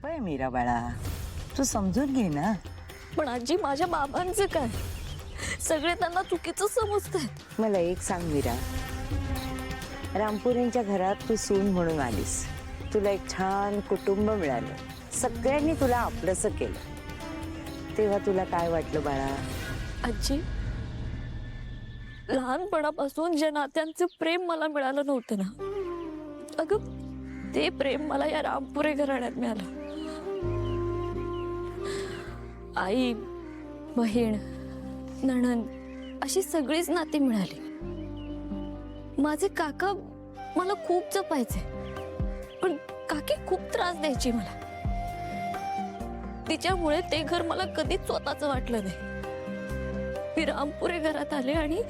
सोपं आहे मीरा बाळा, तू समजून घे ना. पण आजी माझ्या बाबांचं काय? सगळे त्यांना चुकीचं समजतात. मला एक सांग मीरा, रामपुरींच्या घरात तू सून म्हणून आलीस, तुला एक छान कुटुंब मिळालं, सगळ्यांनी तुला आपलंसं केलं, तेव्हा तुला काय वाटलं बाळा? आजी, लहानपणापासून ज्या नात्यांचं प्रेम मला मिळालं नव्हतं ना, अगं ते प्रेम मला या रामपुरे घराण्यात मिळालं. आई, बहीण, नणंद अशी सगळीच नाती मिळाली. माझे काका मला खूप जपायचे, पण काकी खूप त्रास द्यायची मला. तिच्यामुळे ते घर मला कधीच स्वतःच वाटलं नाही. मी रामपुरे घरात आले आणि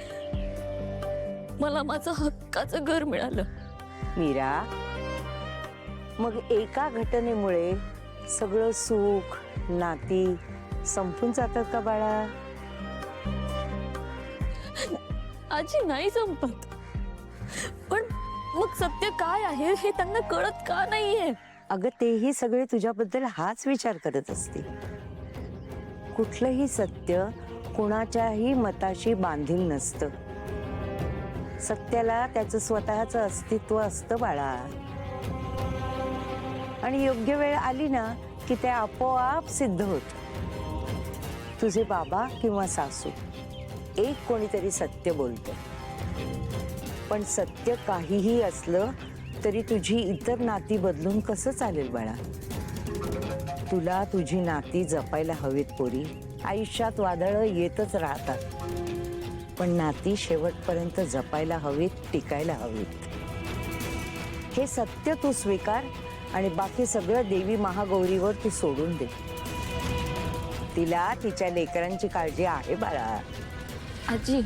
मला माझं हक्काचं घर मिळालं. मीरा, मग एका घटनेमुळे सगळं सुख नाती संपून जातात का बाळा? आजी नाही संपत, पण मग सत्य काय आहे हे त्यांना कळत का नाहीये? अगं तेही सगळे तुझ्याबद्दल हाच विचार करत असतील. कुठलंही सत्य कोणाच्याही मताशी बांधील नसतं. सत्याला त्याचं स्वतःचं अस्तित्व असतं बाळा, आणि योग्य वेळ आली ना की ते आपोआप सिद्ध होत. तुझे बाबा किंवा सासू एक कोणीतरी सत्य बोलतं, पण सत्य काहीही असलं तरी तुझी इतर नाती बदलून कसं चालेल बाळा? तुला तुझी नाती जपायला हवीत पोरी. आयुष्यात वादळं येतच राहतात, पण नाती शेवटपर्यंत जपायला हवीत, टिकायला हवीत. हे सत्य तू स्वीकार आणि बाकी सगळं देवी महागौरीवर तू सोडून दे. तिला तिच्या लेकरांची काळजी आहे बाळा. आजी,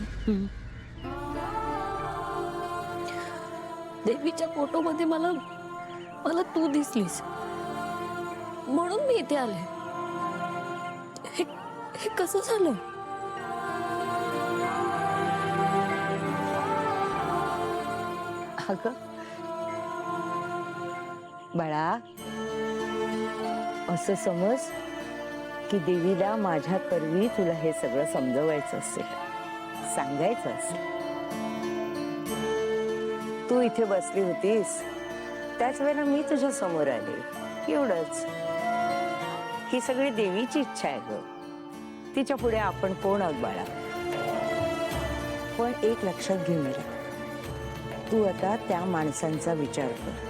देवीच्या फोटोमध्ये मला तू दिसलीस म्हणून मी इथे आले. हे कसं झालं? अगं बाळा, असं समज की देवीला माझ्या करवी तुला हे सगळं समजवायचं असेल, सांगायचं असेल. तू इथे बसली होतीस त्याच वेळेला मी तुझ्या समोर आले, एवढंच. ही सगळी देवीची इच्छा आहे ग. तिच्या पुढे आपण कोण आहोत बाळा? पण एक लक्षात घे मीरा, तू आता त्या माणसांचा विचार कर